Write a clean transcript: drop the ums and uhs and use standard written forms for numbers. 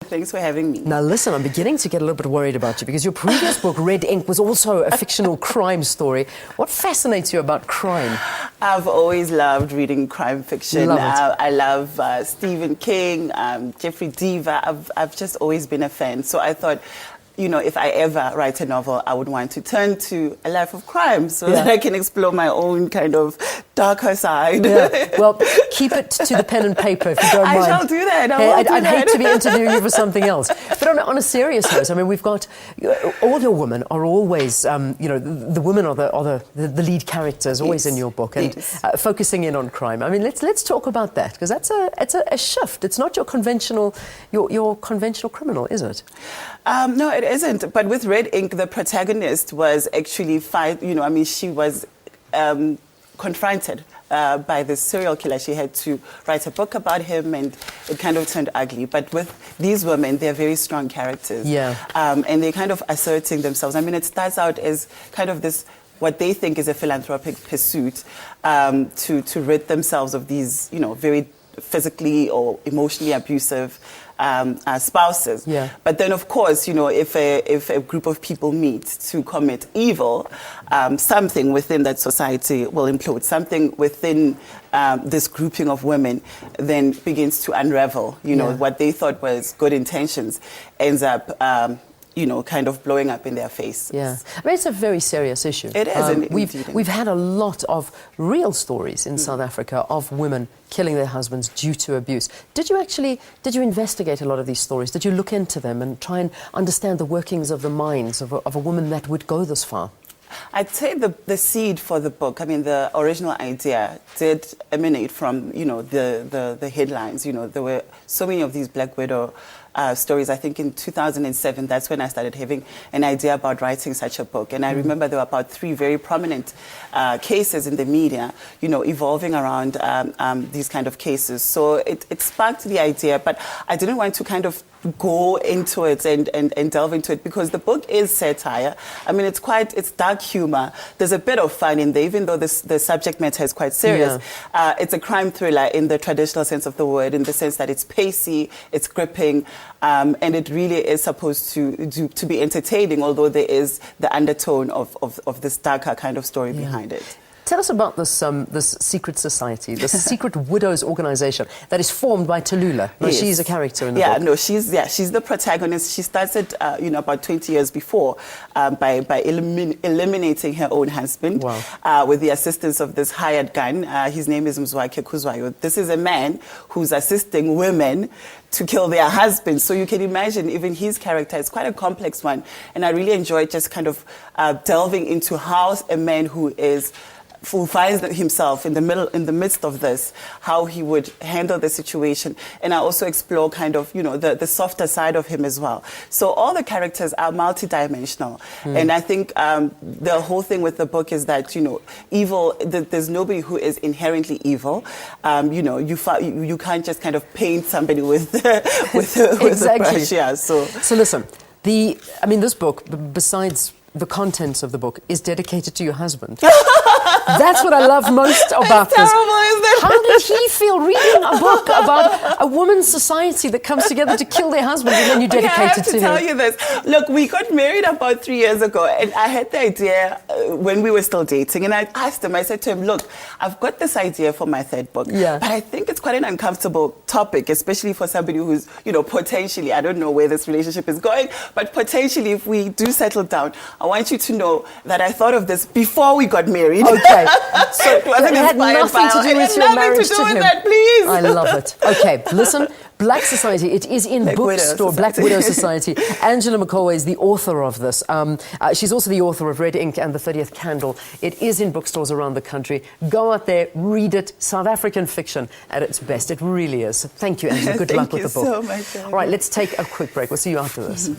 Thanks for having me. Now listen, I'm beginning to get a little bit worried about you because your previous book, Red Ink, was also a fictional crime story. What fascinates you about crime? I've always loved reading crime fiction. Love it. I love Stephen King, Jeffrey Deaver. I've just always been a fan. So I thought, you know, if I ever write a novel, I would want to turn to a life of crime so that I can explore my own kind of darker side. Yeah. Well, keep it to the pen and paper if you don't mind. I shall do that. I'd hate to be interviewing you for something else. But on a serious note, I mean, we've got all your women are always, you know, the women are the lead characters always in your book, and focusing in on crime. I mean, let's talk about that because it's a shift. It's not your conventional criminal, is it? No, it isn't. But with Red Ink, the protagonist was actually she was confronted by this serial killer. She had to write a book about him, and it kind of turned ugly. But with these women, they're very strong characters. Yeah. And they're kind of asserting themselves. I mean, it starts out as kind of this, what they think is a philanthropic pursuit to rid themselves of these, you know, very physically or emotionally abusive spouses. Yeah. But then, of course, you know, if a group of people meet to commit evil, something within that society will implode. Something within this grouping of women then begins to unravel. You know, what they thought was good intentions ends up you know, kind of blowing up in their face. Yeah, I mean, it's a very serious issue. It is. We've had a lot of real stories in South Africa of women killing their husbands due to abuse. Did you investigate a lot of these stories? Did you look into them and try and understand the workings of the minds of a woman that would go this far? I'd say the seed for the book, I mean, the original idea did emanate from, you know, the headlines. You know, there were so many of these Black Widow stories. I think in 2007, that's when I started having an idea about writing such a book. And I remember there were about 3 very prominent cases in the media, you know, evolving around these kind of cases. So it sparked the idea, but I didn't want to kind of go into it and delve into it because the book is satire. I mean, it's dark humor. There's a bit of fun in there, even though the subject matter is quite serious. Yeah. It's a crime thriller in the traditional sense of the word, in the sense that it's pacey, it's gripping, and it really is supposed to be entertaining, although there is the undertone of this darker kind of story behind it. Tell us about this secret society, this secret widows organization that is formed by Tallulah. No, yes. She's a character in the book. Yeah, no, she's the protagonist. She started, you know, about 20 years before by eliminating her own husband. Wow. With the assistance of this hired gun. His name is Nkosazana. This is a man who's assisting women to kill their husbands. So you can imagine even his character is quite a complex one. And I really enjoyed just kind of delving into how a man who finds himself in the midst of this, how he would handle the situation. And I also explore kind of, you know, the softer side of him as well. So all the characters are multidimensional. And I think the whole thing with the book is that, you know, evil, there's nobody who is inherently evil. You know, you can't just kind of paint somebody with a brush. Yeah, so listen, this book, besides the contents of the book, is dedicated to your husband. That's what I love most about this. Terrible, isn't it? How did he feel reading a book about a woman's society that comes together to kill their husband and then you dedicate it to him? I have to tell you this. Look, we got married about 3 years ago, and I had the idea when we were still dating, and I asked him, I said to him, look, I've got this idea for my 3rd book, but I think it's quite an uncomfortable topic, especially for somebody who's, you know, potentially, I don't know where this relationship is going, but potentially if we do settle down, I want you to know that I thought of this before we got married. Okay. So it wasn't had nothing to do with your marriage to him. That, please. I love it. Okay, listen, Black Society, it is in bookstore, Black Widow Society. Angela Makholwa is the author of this. She's also the author of Red Ink and the 30th Candle. It is in bookstores around the country. Go out there, read it. South African fiction at its best. It really is. Thank you, Angela. Good luck with the book. Thank you so much. All right, let's take a quick break. We'll see you after this.